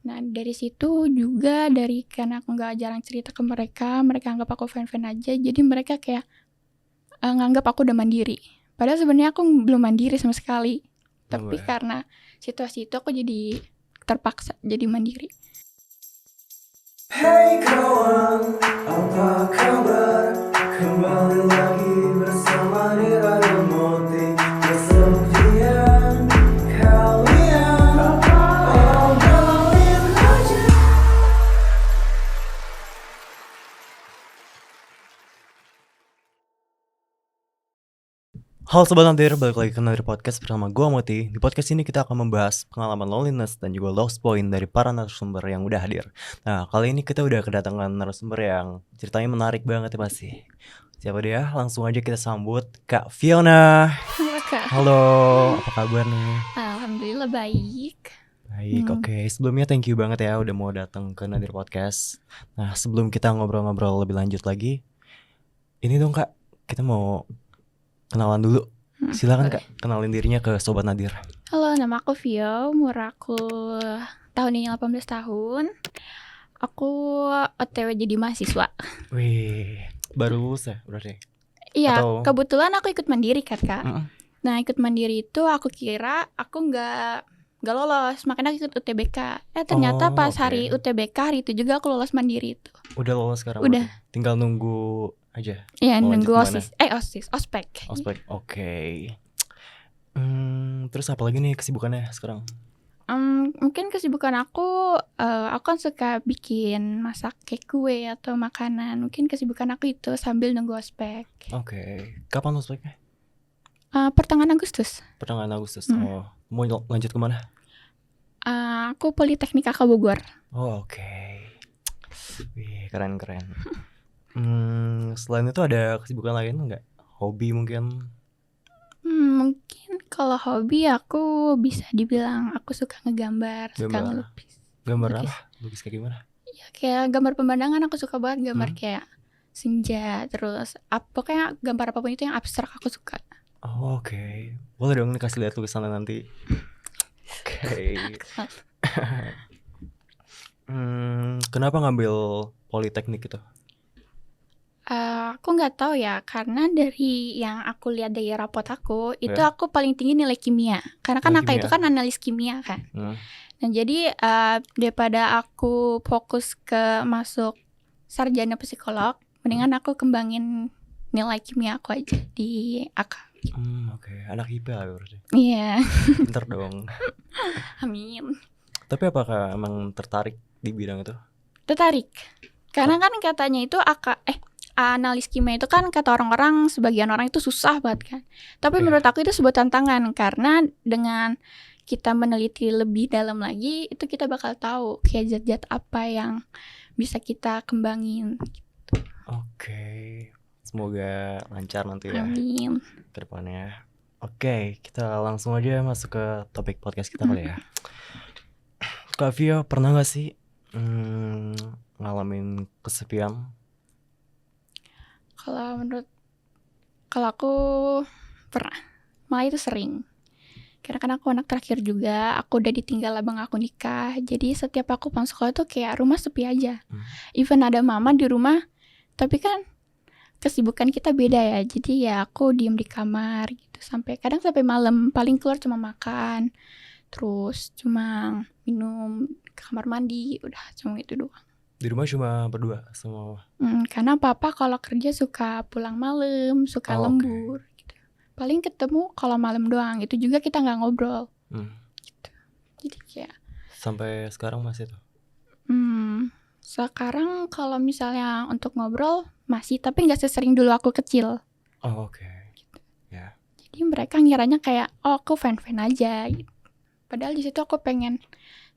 Nah dari situ juga karena aku nggak jarang cerita ke mereka anggap aku fan-fan aja, jadi mereka kayak nganggap aku udah mandiri. Padahal sebenarnya aku belum mandiri sama sekali. Tapi karena situasi itu aku jadi terpaksa jadi mandiri. Hey kawan, apa kabar? Kembali lagi bersama Nira dan Moti. Kesepian kalian, obrolin aja. Halo Sobat Nadir, balik lagi ke Nadir Podcast bersama gue Moti. Di podcast ini kita akan membahas pengalaman loneliness dan juga lost point dari para narasumber yang udah hadir. Nah, kali ini kita udah kedatangan narasumber yang ceritanya menarik banget ya pasti. Siapa dia? Langsung aja kita sambut Kak Fiona. Halo Kak. Halo, apa kabar nih? Alhamdulillah baik. Baik, oke. Sebelumnya thank you banget ya udah mau datang ke Nadir Podcast. Nah, sebelum kita ngobrol-ngobrol lebih lanjut lagi, ini dong Kak, kita mau kenalan dulu. Silakan boleh. Kak, kenalin dirinya ke Sobat Nadir. Halo, nama aku Vio, umur aku tahun ini 18 tahun. Aku OTW jadi mahasiswa. Wih, baru lulus ya berarti? Iya, Atau- kebetulan aku ikut mandiri kan Kak. Mm-mm. Nah ikut mandiri itu aku kira aku nggak lolos, makanya aku ikut UTBK. Ternyata pas oke. hari UTBK hari itu juga aku lolos mandiri itu. Udah lolos sekarang Udah. berarti? Tinggal nunggu aja. Iya, Mau nunggu lanjut ospek. Ospek, oke. Terus apa lagi nih kesibukannya sekarang? Mungkin kesibukan aku kan suka bikin masak kayak kue atau makanan. Mungkin kesibukan aku itu sambil nunggu ospek. Oke. Kapan ospeknya? Pertengahan Agustus. Pertengahan Agustus. Oh, mau lanjut kemana? Aku Politeknik AK Bogor. Oh, oke. Wih, keren. Selain itu ada kesibukan lain nggak? Hobi mungkin? Mungkin kalau hobi aku bisa dibilang aku suka ngegambar, suka Gambar. ngelukis. Gambar Lukis. apa? Lukis kayak gimana? Ya kayak gambar pemandangan aku suka banget, gambar kayak senja, terus pokoknya gambar apapun itu yang abstrak aku suka. Oh, oke. Boleh dong nih kasih lihat lukisannya nanti. Oke. Kenapa ngambil politeknik itu? Aku nggak tahu ya, karena dari yang aku lihat dari rapot aku itu Ya. aku paling tinggi nilai kimia, karena kan Nilai AK itu kimia. kan analis kimia kan. Nah jadi daripada aku fokus ke masuk sarjana psikolog, mendingan aku kembangin nilai kimia aku aja di AK. Oke. Anak IPA berarti. Iya. Pinter dong. Amin. Tapi apakah emang tertarik di bidang itu? Tertarik. Karena kan katanya itu analis kimia itu kan kata orang-orang, sebagian orang itu susah banget kan. Tapi menurut aku itu sebuah tantangan, karena dengan kita meneliti lebih dalam lagi, itu kita bakal tahu kayak zat-zat apa yang bisa kita kembangin. Oke. Semoga lancar nanti ya Amin. ke depannya. Oke, kita langsung aja masuk ke topik podcast kita kali ya. Kak Vio, pernah gak sih ngalamin kesepian? Kalau aku pernah, malah itu sering. Karena kan aku anak terakhir juga, aku udah ditinggal abang aku nikah. Jadi setiap aku pulang sekolah tuh kayak rumah sepi aja. Even ada mama di rumah, tapi kan kesibukan kita beda ya. Jadi ya aku diem di kamar gitu kadang sampai malam. Paling keluar cuma makan, terus cuma minum, ke kamar mandi, udah cuma itu doang. Di rumah cuma berdua sama Karena papa kalau kerja suka pulang malam, suka lembur gitu. Paling ketemu kalau malam doang, itu juga kita nggak ngobrol gitu. Jadi kayak sampai sekarang masih tuh? Sekarang kalau misalnya untuk ngobrol masih, tapi nggak sesering dulu aku kecil. Oke. Gitu. Ya. Jadi mereka ngiranya kayak aku fan-fan aja gitu. Padahal di situ aku pengen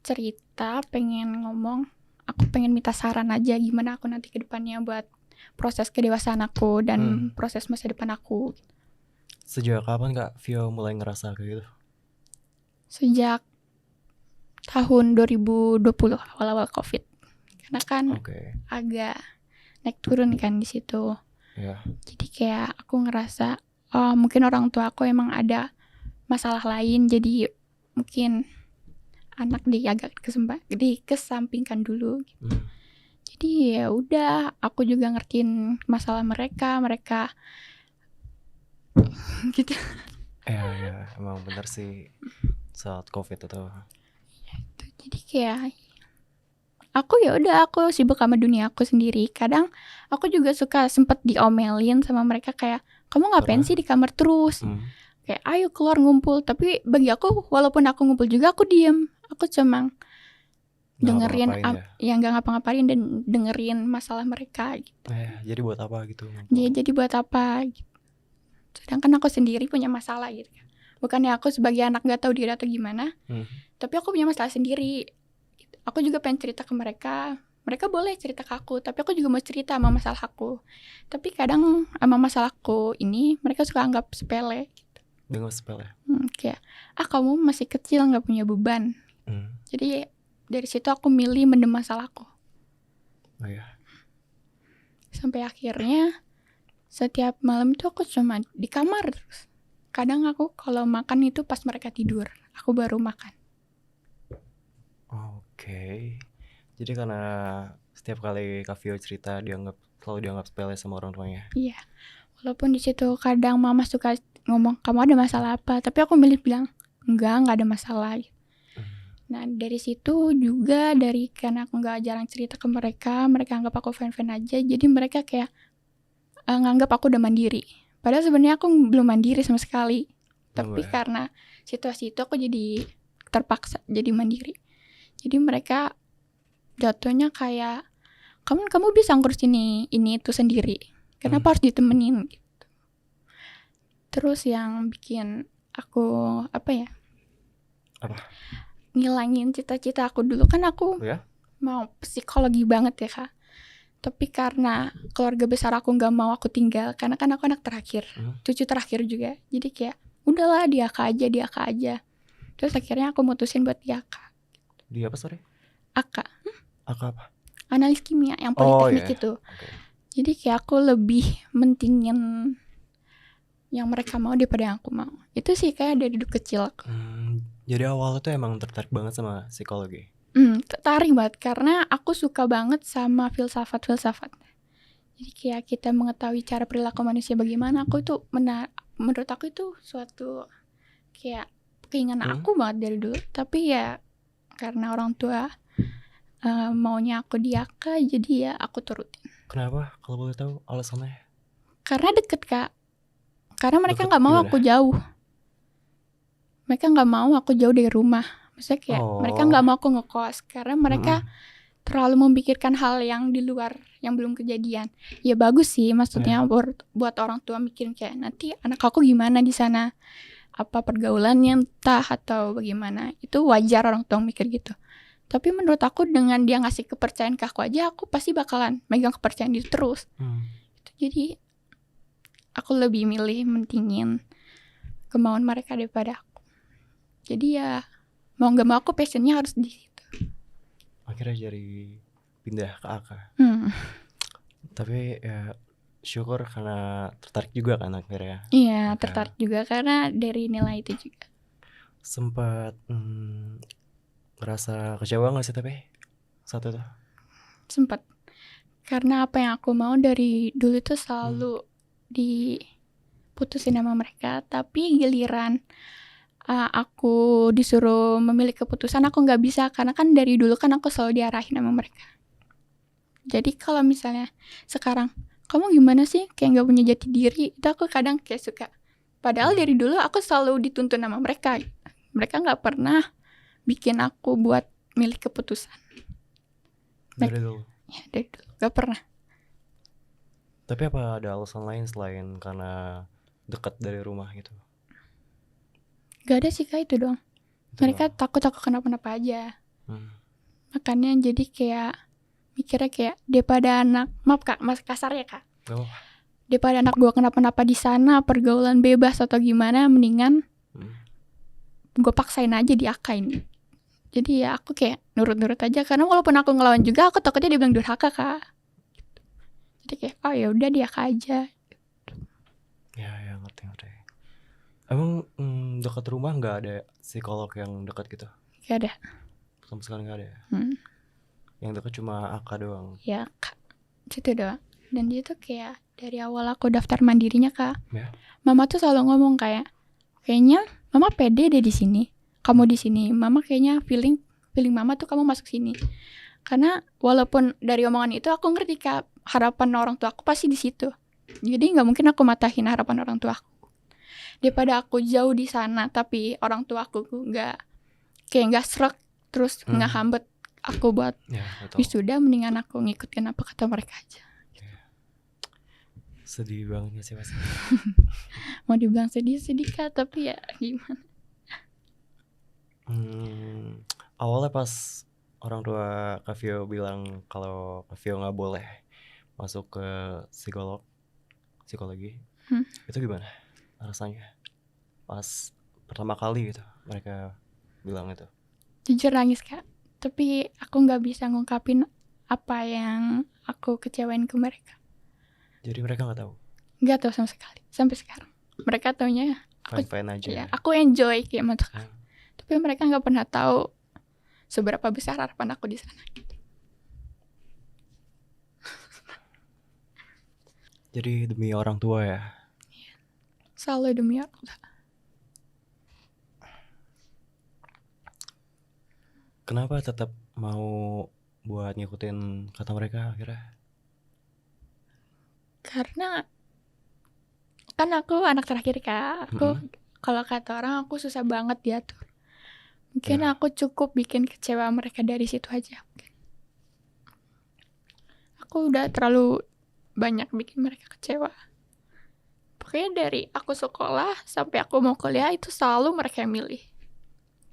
cerita, pengen ngomong, aku pengen minta saran aja gimana aku nanti ke depannya buat proses kedewasaan aku dan proses masa depan aku. Sejak kapan Kak Vio mulai ngerasa kayak gitu? Sejak tahun 2020, awal-awal COVID. Karena kan agak naik turun kan di situ. Ya. Jadi kayak aku ngerasa mungkin orang tua aku emang ada masalah lain, jadi mungkin anak dikesampingkan dulu. Hmm. Jadi ya udah, aku juga ngertiin masalah mereka gitu. Ya, emang bener sih saat COVID itu. Jadi kayak aku ya udah, aku sibuk sama dunia aku sendiri. Kadang aku juga suka sempet diomelin sama mereka kayak, kamu ngapain Karena sih di kamar terus? Kayak ayo keluar ngumpul. Tapi bagi aku, walaupun aku ngumpul juga, aku diem. Aku cuma nggak dengerin ngapa-ngapain ya. yang gak ngapa-ngapain dan dengerin masalah mereka gitu. Jadi buat apa gitu ngumpul? Jadi buat apa gitu. Sedangkan aku sendiri punya masalah gitu. Bukannya aku sebagai anak gak tahu diri atau gimana, tapi aku punya masalah sendiri. Aku juga pengen cerita ke mereka. Mereka boleh cerita ke aku, tapi aku juga mau cerita sama masalah aku. Tapi kadang sama masalahku ini mereka suka anggap sepele. Dengan sepele. Kayak kamu masih kecil, gak punya beban. Jadi dari situ aku milih mendem masalahku. Oh ya. Sampai akhirnya setiap malam tuh aku cuma di kamar terus. Kadang aku kalau makan itu pas mereka tidur, aku baru makan. Oke. Jadi karena setiap kali Kak Vio cerita selalu dianggap sepele sama orang tuanya. Iya. Walaupun di situ kadang mama suka ngomong kamu ada masalah apa, tapi aku milih bilang enggak ada masalah. Nah dari situ juga karena aku nggak jarang cerita ke mereka anggap aku fan-fan aja. Jadi mereka kayak nganggap aku udah mandiri. Padahal sebenarnya aku belum mandiri sama sekali. Tapi karena situasi itu aku jadi terpaksa jadi mandiri. Jadi mereka jatuhnya kayak kamu bisa ngurus ini itu sendiri. Kenapa harus ditemenin gitu. Terus yang bikin aku apa? Ngilangin cita-cita aku dulu kan aku mau psikologi banget ya Kak. Tapi karena keluarga besar aku gak mau aku tinggal, karena kan aku anak terakhir, cucu terakhir juga. Jadi kayak udahlah dia aja. Terus akhirnya aku mutusin buat di AK. Di apa sorry? AK. AK apa? Analis kimia yang politeknik itu. Jadi kayak aku lebih mentingin yang mereka mau daripada yang aku mau. Itu sih kayak dari dulu kecil aku. Jadi awalnya tuh emang tertarik banget sama psikologi? Tertarik banget karena aku suka banget sama filsafat. Jadi kayak kita mengetahui cara perilaku manusia bagaimana, menurut aku itu suatu kayak keinginan aku banget dari dulu. Tapi ya karena orang tua maunya aku di AK, jadi ya aku turutin. Kenapa kalau boleh tahu alasannya? Karena deket Kak. Karena mereka gak mau aku jauh. Mereka gak mau aku jauh dari rumah. Maksudnya kayak mereka gak mau aku ngekos. Karena mereka terlalu memikirkan hal yang di luar, yang belum kejadian. Ya bagus sih, maksudnya buat orang tua mikirin kayak nanti anak aku gimana di sana, apa pergaulannya entah atau bagaimana. Itu wajar orang tua mikir gitu. Tapi menurut aku dengan dia ngasih kepercayaan ke aku aja, aku pasti bakalan megang kepercayaan itu terus. Jadi aku lebih milih mentingin kemauan mereka daripada aku. Jadi ya mau gak mau aku passionnya harus di situ. Akhirnya jadi pindah ke AK. Tapi ya syukur karena tertarik juga kan akhirnya. Iya tertarik juga karena dari nilai itu juga. Sempat ngerasa kecewa gak sih tapi saat itu? Sempat. Karena apa yang aku mau dari dulu itu selalu diputusin sama mereka. Tapi giliran aku disuruh memilih keputusan, aku gak bisa. Karena kan dari dulu kan aku selalu diarahin sama mereka. Jadi kalau misalnya sekarang, kamu gimana sih? Kayak gak punya jati diri. Itu aku kadang kayak suka. Padahal dari dulu aku selalu dituntun sama mereka. Mereka gak pernah bikin aku buat milih keputusan. Dari dulu? Ya dari dulu, gak pernah. Tapi apa ada alasan lain selain karena dekat dari rumah gitu? Gak ada sih Kak, itu doang. Mereka takut aku kenapa-napa aja. Makanya jadi kayak mikirnya kayak daripada anak, maaf Kak, mas kasar ya Kak. Daripada anak gue kenapa-napa di sana, pergaulan bebas atau gimana, mendingan gue paksain aja di AK ini. Jadi ya aku kayak nurut-nurut aja, karena walaupun aku ngelawan juga, aku takutnya dia bilang durhaka Kak. Jadi kayak ya udah di AK aja. Ya ngerti. Emang dekat rumah nggak ada psikolog yang dekat gitu? Gak ada. sama sekali nggak ada ya? Hmm. Yang dekat cuma Aka doang. Ya Kak, situ doang. Dan dia tuh kayak dari awal aku daftar mandirinya Kak, Ya. Mama tuh selalu ngomong kayaknya Mama pede deh di sini. Kamu di sini, Mama kayaknya feeling Mama tuh kamu masuk sini. Karena walaupun dari omongan itu aku ngerti Kak, harapan orang tua aku pasti di situ. Jadi nggak mungkin aku matahin harapan orang tua aku. Daripada aku jauh di sana tapi orang tua aku nggak srek terus ngehambat aku buat Ya, betul. wisuda, mendingan aku ngikutin apa kata mereka aja. Sedih banget gak sih pasti? Mau dibilang sedih Kak, tapi ya gimana? Awalnya pas orang tua Kak Vio bilang kalau Kak Vio nggak boleh masuk ke psikologi, itu gimana rasanya pas pertama kali gitu mereka bilang itu? Jujur nangis Kak, tapi aku nggak bisa ngungkapin apa yang aku kecewain ke mereka. Jadi mereka nggak tahu? Nggak tahu sama sekali sampai sekarang. Mereka taunya aku Fine aja. Ya, aku enjoy kayak masuk. Tapi mereka nggak pernah tahu seberapa besar harapan aku di sana. Jadi demi orang tua ya? Selalu demi orang tua. Kenapa tetap mau buat ngikutin kata mereka akhirnya? Karena kan aku anak terakhir Kak. Aku kalau kata orang aku susah banget diatur. Mungkin aku cukup bikin kecewa mereka dari situ aja. Aku udah terlalu banyak bikin mereka kecewa. Pokoknya dari aku sekolah sampai aku mau kuliah itu selalu mereka yang milih.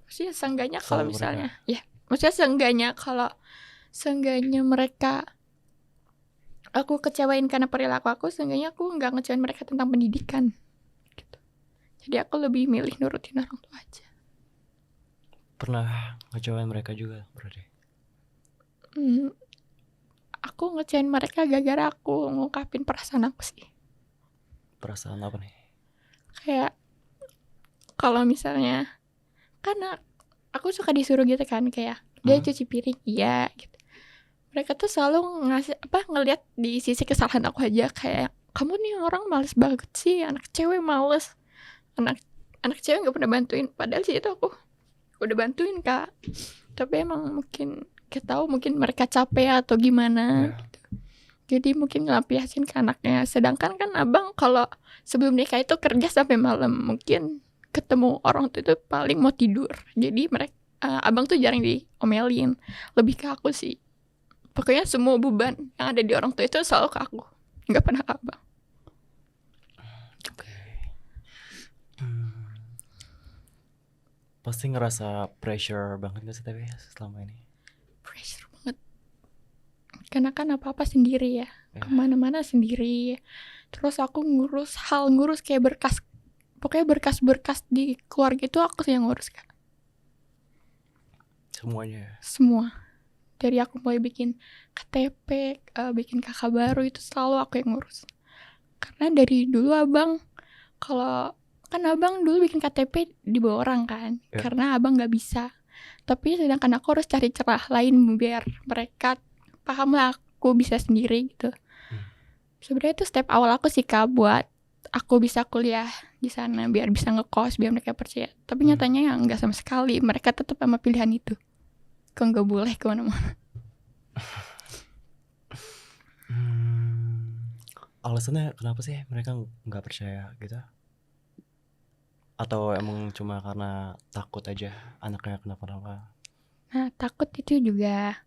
Maksudnya seenggaknya kalau misalnya mereka. Ya, maksudnya seenggaknya mereka aku kecewain karena perilaku aku, seenggaknya aku nggak ngecewain mereka tentang pendidikan gitu. Jadi aku lebih milih nurutin orang tua aja. Pernah ngecewain mereka juga berarti? Aku ngecewain mereka gara-gara aku ngungkapin perasaan aku sih. Perasaan apa nih? Kayak kalau misalnya karena aku suka disuruh gitu kan, kayak dia cuci piring, iya gitu. Mereka tuh selalu ngelihat di sisi kesalahan aku aja, kayak kamu nih orang males banget sih, anak cewek males, anak cewek nggak pernah bantuin. Padahal sih itu aku udah bantuin Kak, tapi emang mungkin mungkin mereka capek atau gimana gitu. Jadi mungkin ngelampiasin ke anaknya. Sedangkan kan abang kalau sebelum nikah itu kerja sampai malam, mungkin ketemu orang tuh itu paling mau tidur. Jadi abang tuh jarang diomelin, lebih ke aku sih. Pokoknya semua beban yang ada di orang tua itu selalu ke aku, nggak pernah ke abang. Pasti ngerasa pressure banget gak sih tapi selama ini? Pressure banget. Karena kan apa-apa sendiri ya. Kemana-mana sendiri. Terus aku ngurus kayak berkas. Pokoknya berkas-berkas di keluarga itu aku sih yang ngurus Kak. Semuanya? Semua. Dari aku mulai bikin KTP, bikin kakak baru itu selalu aku yang ngurus. Karena dari dulu abang dulu bikin KTP di bawah orang kan, karena abang nggak bisa. Tapi sedangkan aku harus cari celah lain biar mereka paham lah aku bisa sendiri gitu. Sebenarnya itu step awal aku sih Kak, buat aku bisa kuliah di sana, biar bisa ngekos, biar mereka percaya. Tapi nyatanya ya nggak sama sekali, mereka tetap sama pilihan itu. Kok nggak boleh kemana-mana. Alasannya kenapa sih mereka nggak percaya gitu? Atau emang cuma karena takut aja anaknya kenapa-napa? Nah, takut itu juga.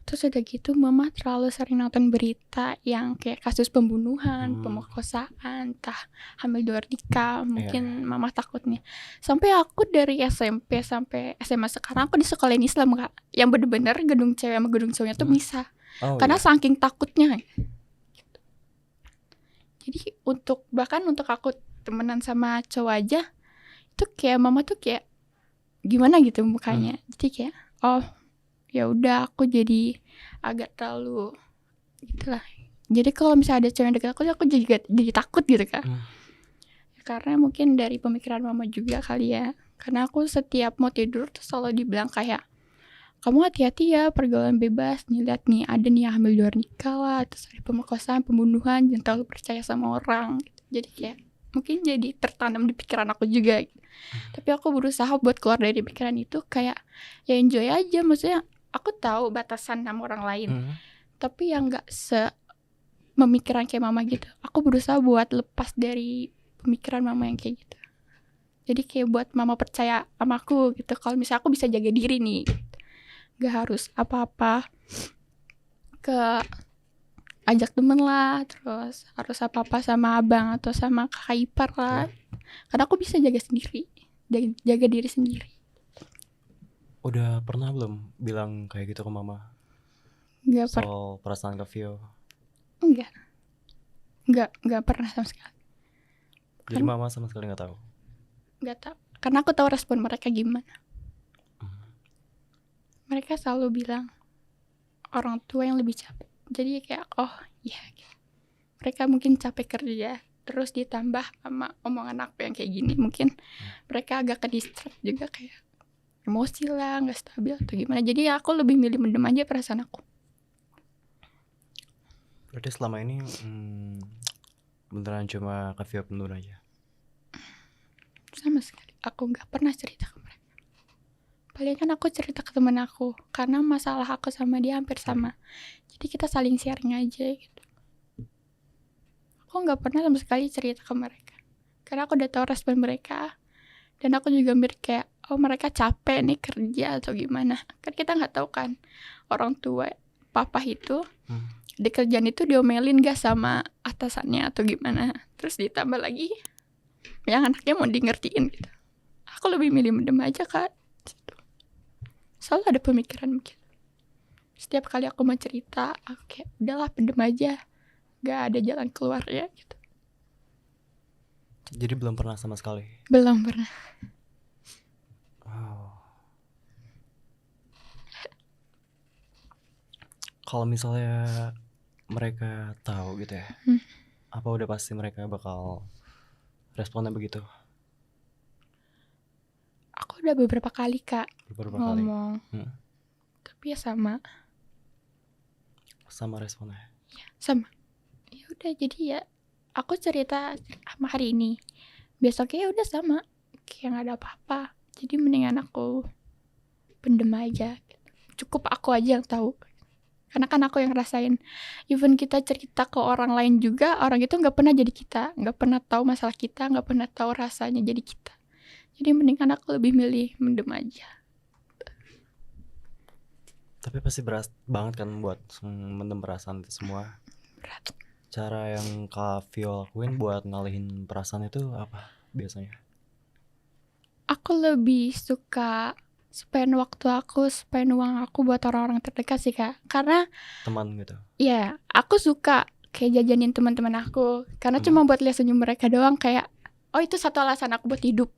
Terus udah gitu mama terlalu sering nonton berita yang kayak kasus pembunuhan, pemerkosaan, entah hamil di luar nikah. Mungkin mama takutnya. Sampai aku dari SMP sampai SMA sekarang aku di sekolah Islam Kak, yang bener-bener gedung cewek sama gedung cowoknya tuh bisa. Karena saking takutnya gitu. Jadi bahkan untuk aku temenan sama cowok aja itu kayak mama tuh kayak gimana gitu mukanya. Jadi kayak ya udah aku jadi agak terlalu gitulah. Jadi kalau misalnya ada cewek yang deket aku jadi takut gitu Kak. Karena mungkin dari pemikiran mama juga kali ya. Karena aku setiap mau tidur tuh selalu dibilang kayak kamu hati-hati ya pergaulan bebas nih, lihat nih ada nih yang hamil di luar nikah lah, terus ada pemerkosaan, pembunuhan, jangan terlalu percaya sama orang gitu. Jadi kayak mungkin jadi tertanam di pikiran aku juga gitu. Tapi aku berusaha buat keluar dari pikiran itu, kayak ya enjoy aja, maksudnya aku tahu batasan sama orang lain, tapi yang nggak memikirkan kayak mama gitu. Aku berusaha buat lepas dari pemikiran mama yang kayak gitu. Jadi kayak buat mama percaya sama aku gitu, kalau misalnya aku bisa jaga diri nih, gak harus apa-apa ke ajak temen lah, terus harus apa-apa sama abang atau sama kakak ipar lah, karena aku bisa jaga sendiri, jaga diri sendiri. Udah pernah belum bilang kayak gitu ke mama? Gak soal perasaan Kak Vio? Enggak pernah sama sekali. Jadi mama sama sekali nggak tahu? Nggak tahu, karena aku tahu respon mereka gimana. Mereka selalu bilang orang tua yang lebih capek. Jadi kayak ya gitu. Mereka mungkin capek kerja, terus ditambah sama omongan aku yang kayak gini, mungkin mereka agak ke distract juga, kayak emosi lah, nggak stabil atau gimana. Jadi aku lebih milih mendem aja perasaan aku. Berarti selama ini beneran cuma Kak Vio pendul aja? Sama sekali aku nggak pernah cerita ke mereka. Paling kan aku cerita ke teman aku, karena masalah aku sama dia hampir sama. Jadi kita saling sharing aja gitu. Aku nggak pernah sama sekali cerita ke mereka, karena aku udah tahu respon mereka. Dan aku juga mikir kayak, mereka capek nih kerja atau gimana. Kan kita nggak tahu kan, orang tua papa itu di kerjaan itu diomelin gak sama atasannya atau gimana. Terus ditambah lagi yang anaknya mau di ngertiin gitu. Aku lebih milih mendem aja kan. Selalu ada pemikiran begitu. Setiap kali aku mau cerita, aku kayak udahlah pendem aja, gak ada jalan keluarnya gitu. Jadi belum pernah sama sekali? Belum pernah. Kalau misalnya mereka tahu gitu ya, apa udah pasti mereka bakal responnya begitu? Aku udah beberapa kali Kak ngomong, tapi ya sama responnya. Ya, sama. Ya udah, jadi ya aku cerita sama hari ini, besoknya udah sama, kayak nggak ada apa-apa. Jadi mendingan aku pendem aja. Cukup aku aja yang tahu. Karena kan aku yang rasain. Even kita cerita ke orang lain juga, orang itu nggak pernah jadi kita, nggak pernah tahu masalah kita, nggak pernah tahu rasanya jadi kita. Jadi mendingan aku lebih milih mendem aja. Tapi pasti berat banget kan buat mendem perasaan itu semua. Berat. Cara yang Kak Vio lakuin buat ngalihin perasaan itu apa biasanya? Aku lebih suka spend waktu aku, spend uang aku buat orang-orang terdekat sih Kak. Karena teman gitu. Iya, aku suka kayak jajanin teman-teman aku. Karena cuma buat lihat senyum mereka doang, kayak itu satu alasan aku buat hidup.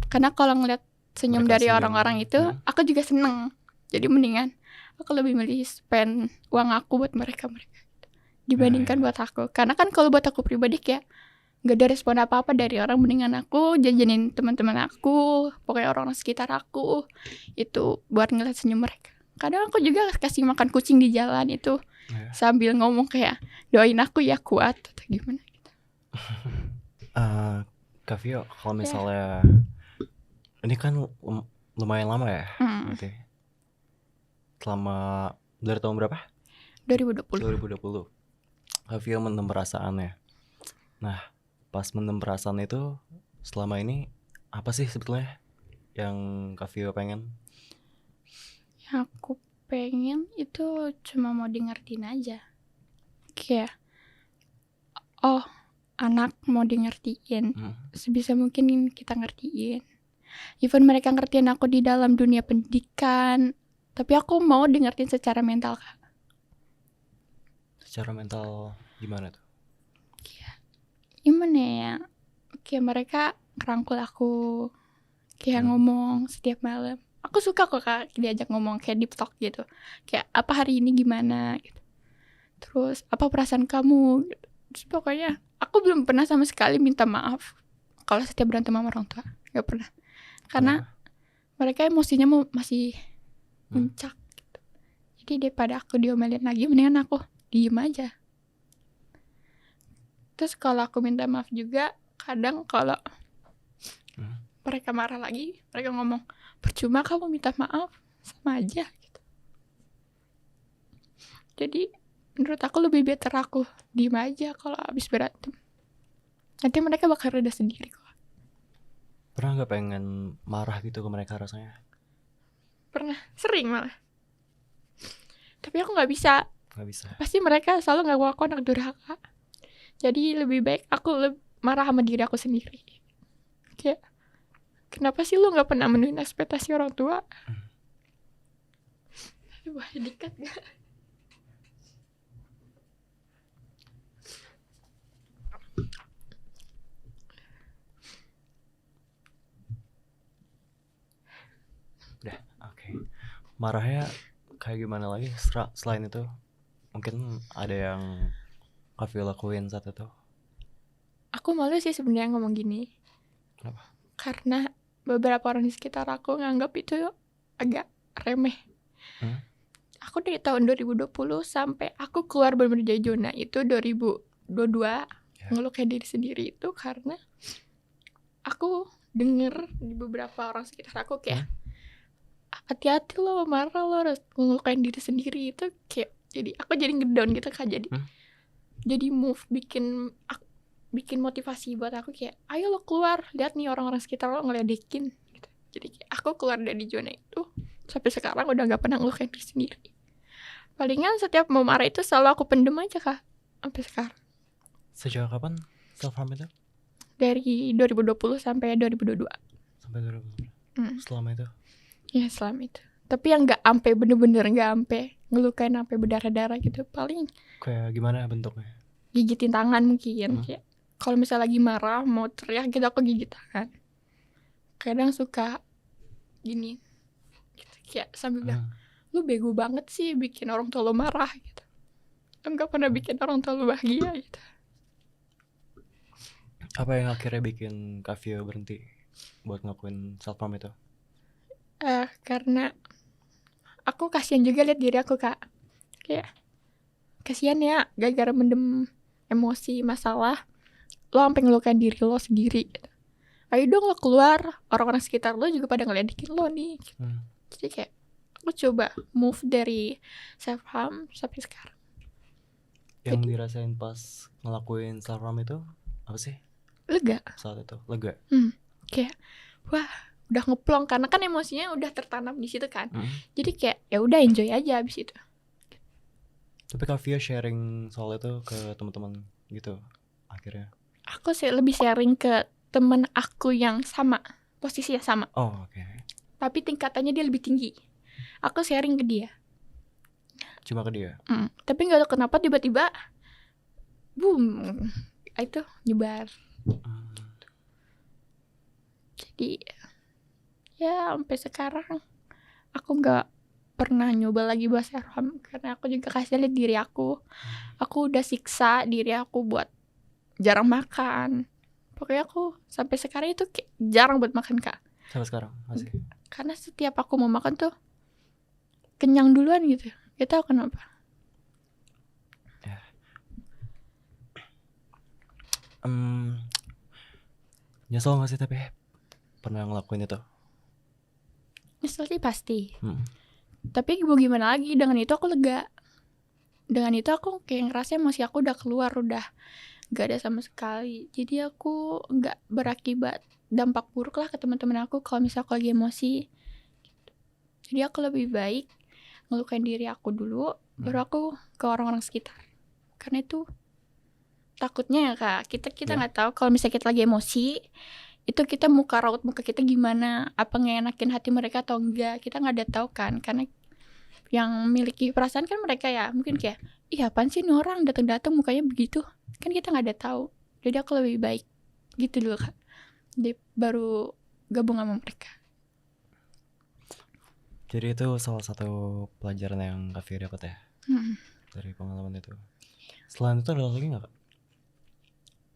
Karena kalau ngeliat senyum mereka dari orang-orang itu, aku juga seneng. Jadi mendingan aku lebih milih spend uang aku buat mereka dibandingkan buat aku. Karena kan kalau buat aku pribadi kayak gak ada respon apa-apa dari orang, mendingan aku jajanin teman-teman aku, pokoknya orang sekitar aku itu buat ngeliat senyum mereka. Kadang aku juga kasih makan kucing di jalan itu sambil ngomong kayak doain aku ya kuat atau gimana gitu. Kak Vio, kalau misalnya ini kan lumayan lama ya, berarti selama dari tahun berapa? 2020. Kak Vio mendem perasaannya. Nah, pas mendem perasaan itu selama ini apa sih sebetulnya yang Kak Vio pengen? Yang aku pengen itu cuma mau di ngertiin aja. Kayak anak mau di ngertiin. Sebisa mungkin kita ngertiin. Even mereka ngertiin aku di dalam dunia pendidikan, tapi aku mau di ngertiin secara mental Kak. Secara mental gimana tuh? Gimana ya, kayak mereka ngerangkul aku, kayak ngomong setiap malam. Aku suka kok Kak diajak ngomong kayak deep talk gitu, kayak apa hari ini gimana gitu, terus apa perasaan kamu gitu. Terus pokoknya aku belum pernah sama sekali minta maaf kalau setiap berantem sama orang tua, gak pernah. Karena mereka emosinya masih puncak gitu. Jadi daripada aku diomelin lagi, mendingan aku diem aja. Terus kalau aku minta maaf juga, kadang kalau mereka marah lagi, mereka ngomong, percuma kamu minta maaf, sama aja gitu. Jadi menurut aku lebih better aku diem aja kalau habis berantem. Nanti mereka bakal reda sendiri kok. Pernah nggak pengen marah gitu ke mereka rasanya? Pernah, sering malah. Tapi aku nggak bisa. Nggak bisa. Pasti mereka selalu ngaku aku anak durhaka. Jadi lebih baik aku marah sama diri aku sendiri. Kayak, kenapa sih lu nggak pernah menuhin ekspektasi orang tua? Wah, dikat gak? Udah, oke. Marahnya kayak gimana lagi selain itu? Mungkin ada yang Kavia lakuin saat itu? Aku malu sih sebenarnya ngomong gini. Kenapa? Karena beberapa orang di sekitar aku nganggap itu agak remeh. Aku dari tahun 2020 sampai aku keluar bener-bener dari zona itu 2022 ngelukain diri sendiri itu karena aku denger di beberapa orang sekitar aku kayak hati-hati lo marah, lo harus ngelukain diri sendiri. Itu kayak jadi aku jadi ngedown gitu kan. Jadi move bikin motivasi buat aku kayak ayo lo keluar, lihat nih orang-orang sekitar lo ngeledekin gitu. Jadi kayak aku keluar dari zona itu sampai sekarang udah gak pernah ngelukain diri sendiri. Palingan setiap mau marah itu selalu aku pendem aja kak sampai sekarang. Sejak kapan self harm itu? Dari 2020 sampai 2022. Sampai 2020. Selama itu? Ya selama itu. Tapi yang gak ampe bener-bener gak ampe ngelukain sampai berdarah-darah gitu. Paling kayak gimana bentuknya? Gigitin tangan mungkin. Kayak kalau misalnya lagi marah mau teriak gitu aku gigit tangan. Kadang suka gini gitu, kayak sambil bilang lu bego banget sih bikin orang tua lu marah gitu. Lu gak pernah bikin orang tua lu bahagia gitu. Apa yang akhirnya bikin Kavia berhenti buat ngelakuin self harm itu? Karena aku kasihan juga lihat diri aku kak. Kayak kasihan ya gara-gara mendem emosi masalah lo sampai ngelukain diri lo sendiri gitu. Ayo dong lo keluar, orang-orang sekitar lo juga pada ngeledekin lo nih gitu. Jadi kayak aku coba move dari self harm sampai sekarang. Yang dirasain pas ngelakuin self harm itu apa sih? Lega. Saat itu lega. Kayak wah udah ngeplong karena kan emosinya udah tertanam di situ kan. Jadi kayak ya udah enjoy aja abis itu. Tapi Kavia sharing soal itu ke teman-teman gitu akhirnya? Aku lebih sharing ke temen aku yang sama, posisinya sama. Oh oke. Tapi tingkatannya dia lebih tinggi. Aku sharing ke dia. Cuma ke dia? Tapi gak tahu kenapa tiba-tiba boom, itu nyebar. Jadi ya sampai sekarang aku gak pernah nyoba lagi bahas self harm karena aku juga kasih lihat diri aku. Aku udah siksa diri aku buat jarang makan. Pokoknya aku sampai sekarang itu kayak jarang buat makan kak. Sampai sekarang masih? Karena setiap aku mau makan tuh kenyang duluan gitu. Gak tahu kenapa. Nyesel gak sih tapi pernah ngelakuin itu? Nyesel sih pasti. Tapi mau gimana lagi, dengan itu aku lega. Dengan itu aku kayak ngerasa emosi aku udah keluar, udah gak ada sama sekali. Jadi aku gak berakibat dampak buruk lah ke teman-teman aku kalau misalnya aku lagi emosi. Jadi aku lebih baik ngelukain diri aku dulu, baru aku ke orang-orang sekitar. Karena itu takutnya ya kak, kita nggak tahu kalau misalnya kita lagi emosi, itu kita raut muka kita gimana, apa ngenakin hati mereka atau enggak, kita nggak ada tahu kan. Karena yang memiliki perasaan kan mereka ya, mungkin kayak ih apaan sih nih orang datang-datang mukanya begitu, kan kita nggak ada tahu. Jadi aku lebih baik gitu dulu kak, baru gabung sama mereka. Jadi itu salah satu pelajaran yang Kavia dapat ya dari pengalaman itu. Selain itu ada lagi nggak kak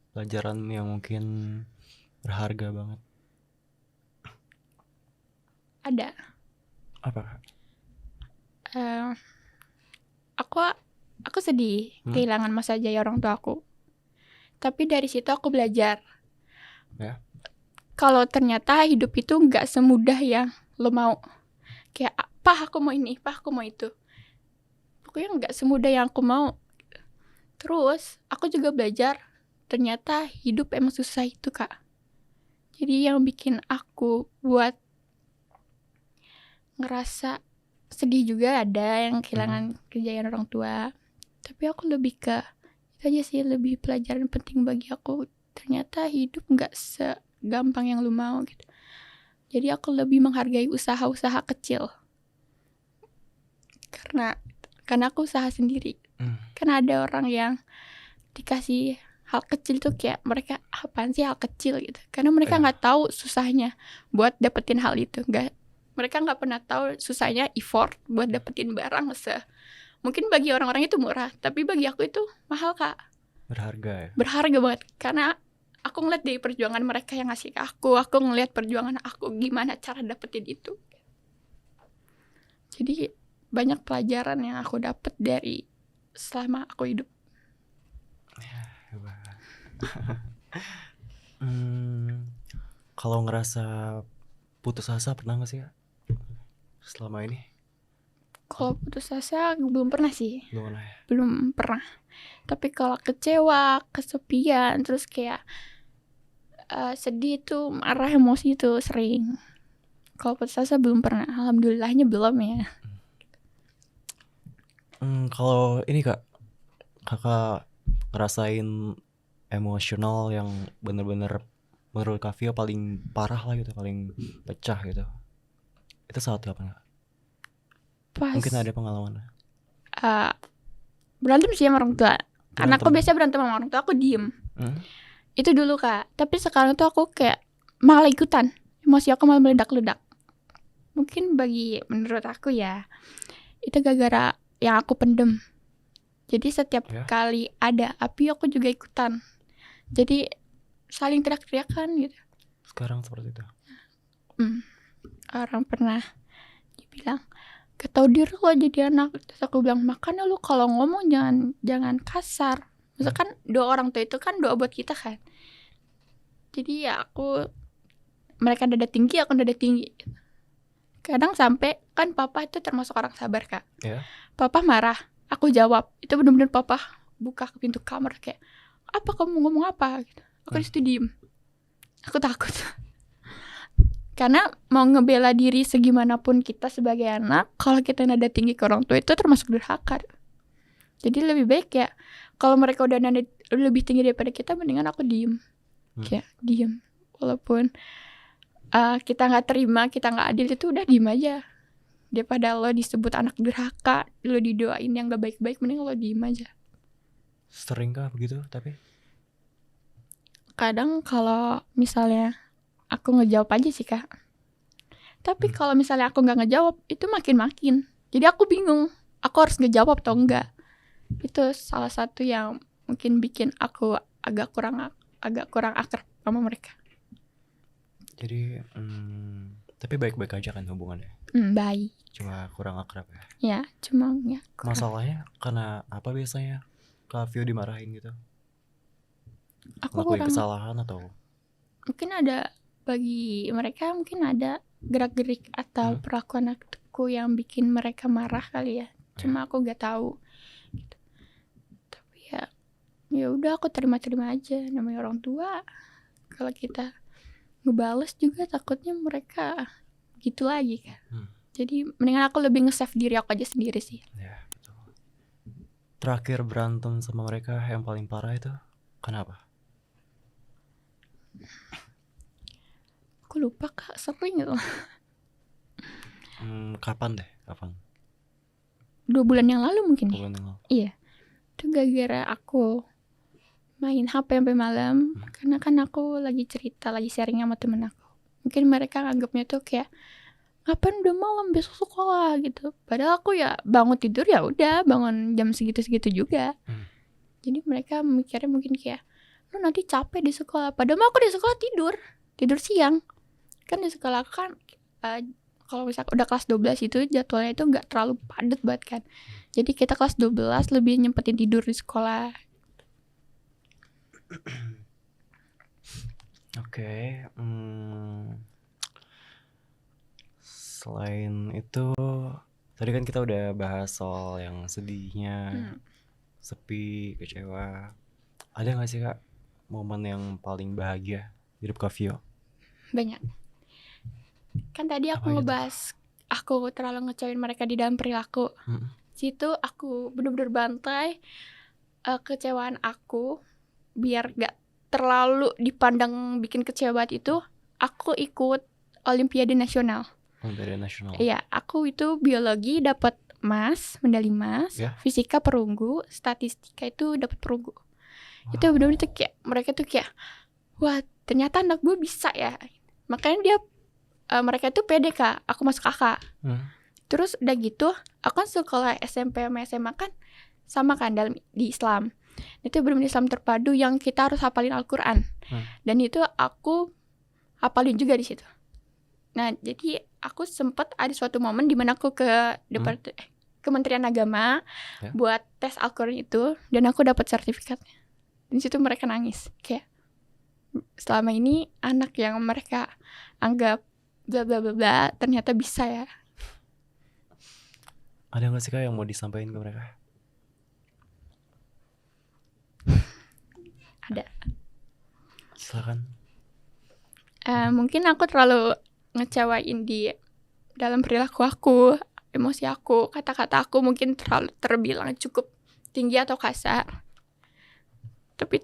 pelajaran yang mungkin berharga banget? Ada. Apa kak? Eh, aku sedih kehilangan masa jaya orang tua aku. Tapi dari situ aku belajar. Ya. Kalau ternyata hidup itu nggak semudah yang lo mau. Kayak, Pak aku mau ini, Pak aku mau itu. Pokoknya nggak semudah yang aku mau. Terus aku juga belajar, ternyata hidup emang susah itu, Kak. Jadi yang bikin aku buat ngerasa sedih juga ada yang kehilangan kejayaan orang tua. Tapi aku lebih ke itu aja sih, lebih pelajaran penting bagi aku. Ternyata hidup nggak segampang yang lu mau gitu. Jadi aku lebih menghargai usaha-usaha kecil. Karena aku usaha sendiri. Karena ada orang yang dikasih hal kecil tuh kayak mereka apaan sih hal kecil gitu. Karena mereka nggak tahu susahnya buat dapetin hal itu. Mereka nggak pernah tahu susahnya effort buat dapetin barang mungkin bagi orang-orang itu murah, tapi bagi aku itu mahal, Kak. Berharga ya? Berharga banget. Karena aku ngeliat dari perjuangan mereka yang ngasih ke aku ngeliat perjuangan aku gimana cara dapetin itu. Jadi banyak pelajaran yang aku dapet dari selama aku hidup. Kalau ngerasa putus asa pernah gak sih, Kak? Selama ini? Kalau putus asa belum pernah sih. Belum pernah ya? Belum pernah. Tapi kalau kecewa, kesepian, terus kayak sedih tuh, marah, emosi tuh sering. Kalau putus asa belum pernah. Alhamdulillahnya belum ya. Kalau ini, Kak, kakak ngerasain emosional yang bener-bener menurut Kak Vio paling parah lah gitu, paling pecah gitu, itu saat kapan, Kak? Mungkin ada pengalaman. Berantem sih sama orang tua. Karena aku biasanya berantem sama orang tua, aku diem. Itu dulu, Kak. Tapi sekarang tuh aku kayak malah ikutan. Emosi aku malah meledak-ledak. Mungkin menurut aku ya, itu gara-gara yang aku pendem. Jadi setiap kali ada api aku juga ikutan. Jadi saling teriak-teriakan gitu. Sekarang seperti itu. Orang pernah dibilang gak tau diri lo jadi anak. Terus aku bilang, makanya lu kalau ngomong jangan kasar. Misalkan doa orang tua itu kan doa buat kita kan. Jadi ya mereka dada tinggi, aku dada tinggi. Kadang sampai kan papa itu termasuk orang sabar, Kak. Papa marah, aku jawab. Itu benar-benar papa buka ke pintu kamar kayak, apa kamu ngomong apa gitu. Aku disitu diem. Aku takut. Karena mau ngebela diri segimanapun kita sebagai anak, kalau kita nada tinggi ke orang tua itu termasuk durhaka. Jadi lebih baik ya, kalau mereka udah nada lebih tinggi daripada kita, mendingan aku diem. Kayak diem. Walaupun kita gak terima, kita gak adil, itu udah diem aja. Daripada lo disebut anak durhaka, lo didoain yang gak baik-baik, mending lo diem aja. Sering kah begitu tapi? Kadang kalau misalnya aku ngejawab aja sih, Kak. Tapi kalau misalnya aku gak ngejawab, itu makin-makin. Jadi aku bingung, aku harus ngejawab atau enggak. Itu salah satu yang mungkin bikin aku agak kurang akrab sama mereka. Jadi tapi baik-baik aja kan hubungannya? Baik. Cuma kurang akrab ya? Ya, cuma ya kurang. Masalahnya karena apa biasanya Kak Vio dimarahin gitu? Aku ngelakuin kesalahan atau? Mungkin ada, bagi mereka mungkin ada gerak-gerik atau perlakuan aku yang bikin mereka marah kali ya. Cuma aku gak tahu gitu. Tapi ya udah aku terima-terima aja, namanya orang tua. Kalau kita ngebales juga takutnya mereka gitu lagi kan. Jadi mendingan aku lebih nge-save diri aku aja sendiri sih. Ya, betul. Terakhir berantem sama mereka yang paling parah itu kenapa? Aku lupa, Kak, sering gitu. Kapan? 2 bulan yang lalu mungkin ya. Iya. Itu gara-gara aku main HP sampai malam. Karena kan aku lagi cerita, lagi sharing sama temen aku. Mungkin mereka nganggapnya tuh kayak, ngapain udah malam, besok sekolah gitu. Padahal aku ya bangun tidur ya udah, bangun jam segitu-segitu juga. Jadi mereka mikirnya mungkin kayak, lu nanti capek di sekolah. Padahal aku di sekolah tidur siang. Kan di sekolah kan kalau misalkan udah kelas 12 itu jadwalnya itu nggak terlalu padat banget kan. Jadi kita kelas 12 lebih nyempetin tidur di sekolah. Oke, selain itu tadi kan kita udah bahas soal yang sedihnya, sepi, kecewa. Ada nggak sih Kak momen yang paling bahagia di hidup Kak Vio? Banyak. Kan tadi aku Apa gitu? ngebahas aku terlalu ngecewain mereka di dalam perilaku. Situ aku bener-bener bantai kecewaan aku biar gak terlalu dipandang bikin kecewa itu. Aku ikut Olimpiade Nasional. Olimpiade Nasional. Iya, aku itu biologi dapat medali emas, Ya. fisika perunggu, statistika itu dapat perunggu. Itu benar-benar tuh kayak mereka tuh kayak, wah ternyata anak gue bisa ya. Makanya mereka tuh pede Kak, aku masuk kakak. Terus udah gitu, aku kan sekolah SMP sama SMA kan sama kan di Islam. Itu benar-benar Islam terpadu yang kita harus hafalin Al-Quran. Dan itu aku hafalin juga di situ. Nah, jadi aku sempat ada suatu momen di mana aku ke Kementerian Agama buat tes Al-Quran itu, dan aku dapat sertifikatnya. Di situ mereka nangis, kayak selama ini anak yang mereka anggap bla bla bla bla ternyata bisa ya. Ada nggak sih Kak yang mau disampaikan ke mereka? Ada. Silakan. Mungkin aku terlalu ngecewain di dalam perilaku aku, emosi aku, kata-kata aku mungkin terlalu terbilang cukup tinggi atau kasar. Tapi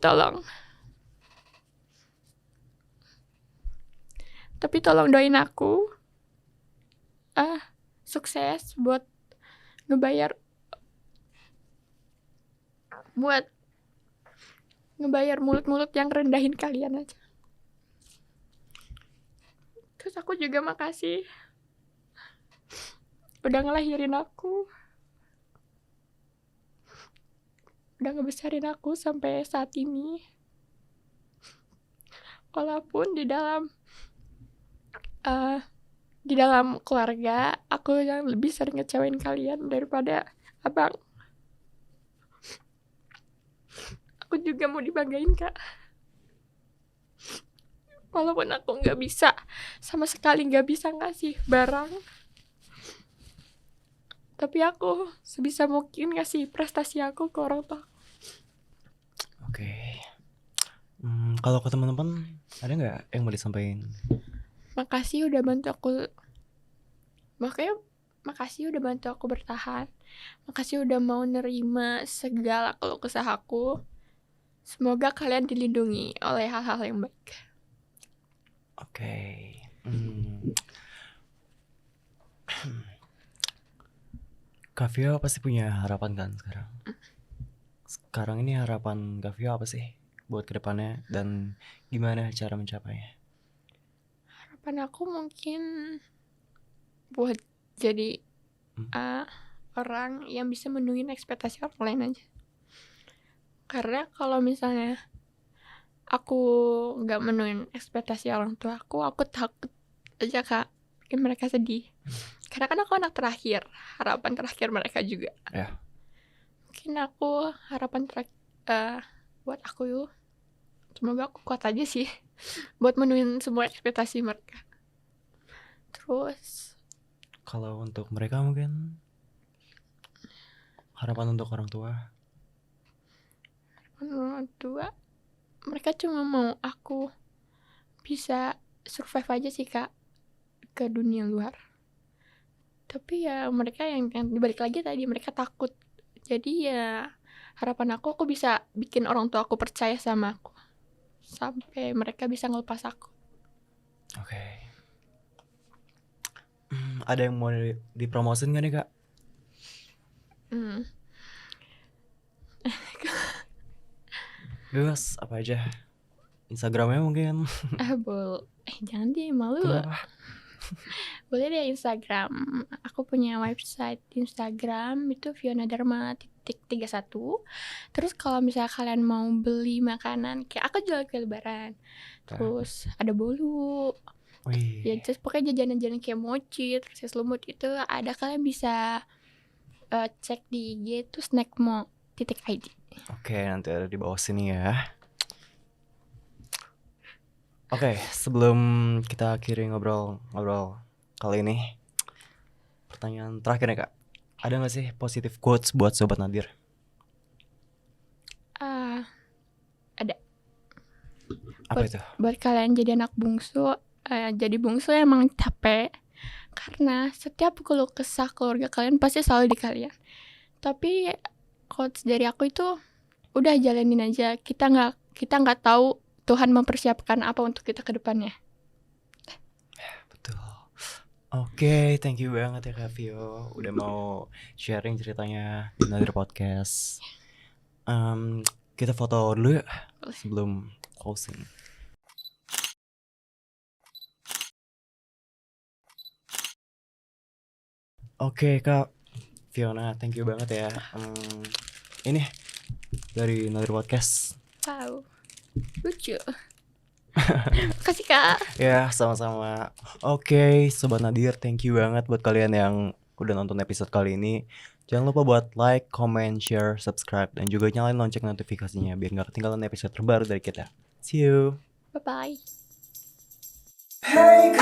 tolong doain aku sukses buat ngebayar mulut-mulut yang rendahin kalian aja. Terus aku juga makasih udah ngelahirin aku, udah ngebesarin aku sampai saat ini. Walaupun di dalam keluarga aku yang lebih sering ngecewain kalian daripada abang. Aku juga mau dibanggain Kak. Walaupun aku gak bisa, sama sekali gak bisa ngasih barang, tapi aku sebisa mungkin ngasih prestasi aku ke orang tua. Oke. Kalau ke teman-teman ada nggak yang mau disampaikan? Makasih udah bantu aku. Makasih udah bantu aku bertahan. Makasih udah mau nerima segala keluh kesah aku. Semoga kalian dilindungi oleh hal-hal yang baik. Oke. Kak Vio pasti punya harapan kan sekarang? Sekarang ini harapan Kak Vio apa sih buat kedepannya dan gimana cara mencapainya? Harapan aku mungkin buat jadi orang yang bisa menuhin ekspektasi orang lain aja. Karena kalau misalnya aku gak menuhin ekspektasi orang tua aku takut aja Kak bikin mereka sedih. Karena kan aku anak terakhir, harapan terakhir mereka juga. Ya. Mungkin aku harapan terakhir buat aku yuk, semoga aku kuat aja sih buat menuhin semua ekspektasi mereka. Terus kalau untuk mereka mungkin harapan untuk orang tua. Orang tua mereka cuma mau aku bisa survive aja sih Kak ke dunia luar. Tapi ya mereka yang dibalik lagi tadi mereka takut. Jadi ya harapan aku bisa bikin orang tua aku percaya sama aku sampai mereka bisa ngelepas aku. Oke. Ada yang mau dipromosin gak nih Kak? Bebas apa aja. Instagramnya mungkin. Jangan deh, malu. Kenapa? Boleh deh Instagram. Aku punya website Instagram itu vionadharma.31. Terus kalau misalnya kalian mau beli makanan, kayak aku jual kue lebaran. Terus ada bolu, Wih. Ya terus pokoknya jajanan-jajanan kayak mochi, terus es lumut itu ada, kalian bisa cek di IG itu snackmo.id. Oke, nanti ada di bawah sini ya. Oke, sebelum kita akhiri ngobrol kali ini, pertanyaan terakhir nih Kak. Ada gak sih positive quotes buat Sobat Nadir? Ada. Apa itu? Buat kalian jadi anak bungsu, jadi bungsu emang capek, karena setiap keluh kesah keluarga kalian pasti selalu di kalian. Tapi quotes dari aku itu, udah jalanin aja. Kita nggak tahu Tuhan mempersiapkan apa untuk kita ke depannya. Betul. Oke, thank you banget ya Kak Vio udah mau sharing ceritanya di Nadir Podcast. Kita foto dulu ya sebelum closing. Oke Kak Fiona, thank you banget ya. Ini dari Nadir Podcast. Wow, lucu. Makasih Kak. Ya, sama-sama. Oke, Sobat Nadir, thank you banget buat kalian yang udah nonton episode kali ini. Jangan lupa buat like, comment, share, subscribe, dan juga nyalain lonceng notifikasinya biar gak ketinggalan episode terbaru dari kita. See you! Bye-bye. Hey,